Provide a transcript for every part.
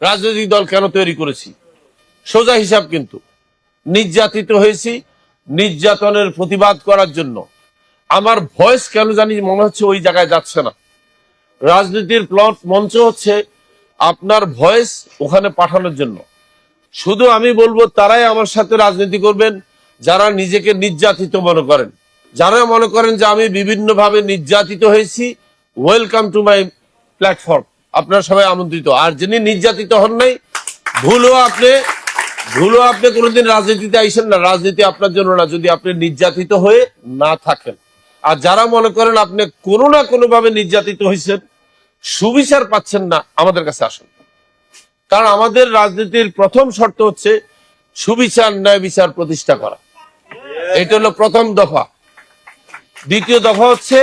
রাজনৈতিক দল কেন তৈরি করেছি? সোজা হিসাব, কিন্তু নির্যাতিত হয়েছি, নির্যাতনের প্রতিবাদ করার জন্য। আমার ভয়েস কেন জানি মনে হচ্ছে ওই জায়গায় যাচ্ছে না। রাজনীতির প্লট মঞ্চ হচ্ছে আপনার ভয়েস ওখানে পাঠানোর জন্য। শুধু আমি বলবো তারাই আমার সাথে রাজনীতি করবেন যারা নিজেকে নির্যাতিত মনে করেন, যারা মনে করেন যে আমি বিভিন্নভাবে নির্যাতিত হয়েছি। ওয়েলকাম টু মাই প্ল্যাটফর্ম, আপনারা সবাই আমন্ত্রিত। আর যিনি নির্যাতিত হন নাই, ভুলও আপনি কোনোদিন রাজনীতিতে আইসেন না। রাজনীতি আপনার জন্য না যদি আপনি নির্যাতিত হয়ে না থাকেন। আর যারা মনে করেন আপনি কোনো না কোনো ভাবে নির্যাতিত হয়েছেন, সুবিচার পাচ্ছেন না, আমাদের কাছে আসেন। কারণ আমাদের রাজনীতির প্রথম শর্ত হচ্ছে সুবিচার, ন্যায় বিচার প্রতিষ্ঠা করা। এটা হলো প্রথম দফা। দ্বিতীয় দফা হচ্ছে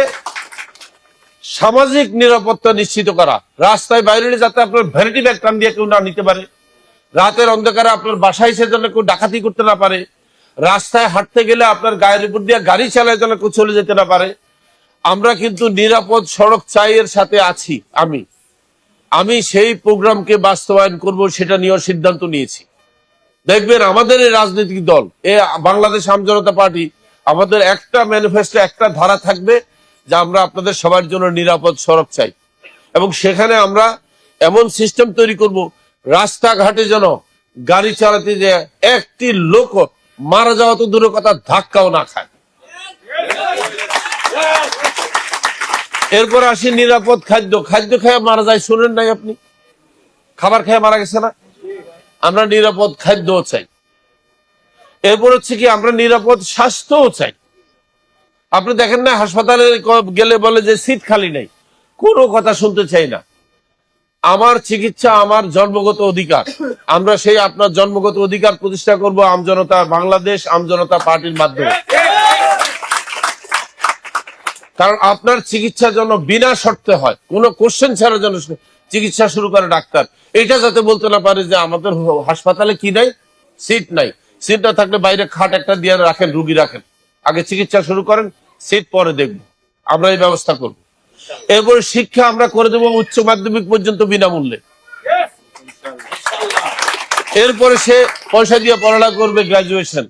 সামাজিক নিরাপত্তা নিশ্চিত করা। রাস্তায় বাইরে যাতে আপনার ভ্যানিটি ব্যাগ টান দিয়ে কেউ না নিতে পারে, রাতের অন্ধকারে আপনার বাসায় এসে যেন কেউ ডাকাতি করতে না পারে, রাস্তায় হাঁটতে গেলে আপনার গায়ের উপর দিয়ে গাড়ি চালায় যেন কেউ চলে যেতে না পারে। আমরা কিন্তু নিরাপদ সড়ক চাই এর সাথে আছি। আমি সেই প্রোগ্রামকে বাস্তবায়ন করব, সেটা নিয়ে সিদ্ধান্ত নিয়েছি। দেখবেন আমাদের এই রাজনৈতিক দল, বাংলাদেশ আম জনতা পার্টি, আমাদের একটা ম্যানিফেস্টো, একটা ধারা থাকবে যে আমরা আপনাদের সবার জন্য নিরাপদ সড়ক চাই। এবং সেখানে আমরা এমন সিস্টেম তৈরি করব, রাস্তাঘাটে যেন গাড়ি চালাতে যে একটি লোক মারা যাওয়া তো দূরের কথা, ধাক্কাও না খায়। এরপর আসি নিরাপদ খাদ্য। খাদ্য খেয়ে মারা যায়, শুনেন নাই আপনি? খাবার খেয়ে মারা গেছে না? আমরা নিরাপদ খাদ্যও চাই। এরপর হচ্ছে কি, আমরা নিরাপদ স্বাস্থ্যও চাই। আপনি দেখেন না, হাসপাতালে গেলে বলে যে সিট খালি নাই, কোনো কথা শুনতে চাই না। আমার চিকিৎসা আমার জন্মগত অধিকার। আমরা সেই আপনার জন্মগত অধিকার প্রতিষ্ঠা করব আমজনতা বাংলাদেশ আমজনতা পার্টির মাধ্যমে। কারণ আপনার চিকিৎসার জন্য বিনা শর্তে হয়, কোনো কোশ্চেন ছাড়ার জন্য চিকিৎসা শুরু করে ডাক্তার। এটা যাতে বলতে না পারে যে আমাদের হাসপাতালে কি নাই, সিট নাই। সিট না থাকলে বাইরে খাট একটা দিয়ে রাখেন, রুগী রাখেন, আগে চিকিৎসা শুরু করেন, সিট পরে দেখব। আমরা এই ব্যবস্থা করব। এরপরে শিক্ষা আমরা করে দেবো উচ্চ মাধ্যমিক পর্যন্ত বিনামূল্যে। এরপরে সে পয়সা দিয়ে পড়ালেখা করবে গ্রাজুয়েশন।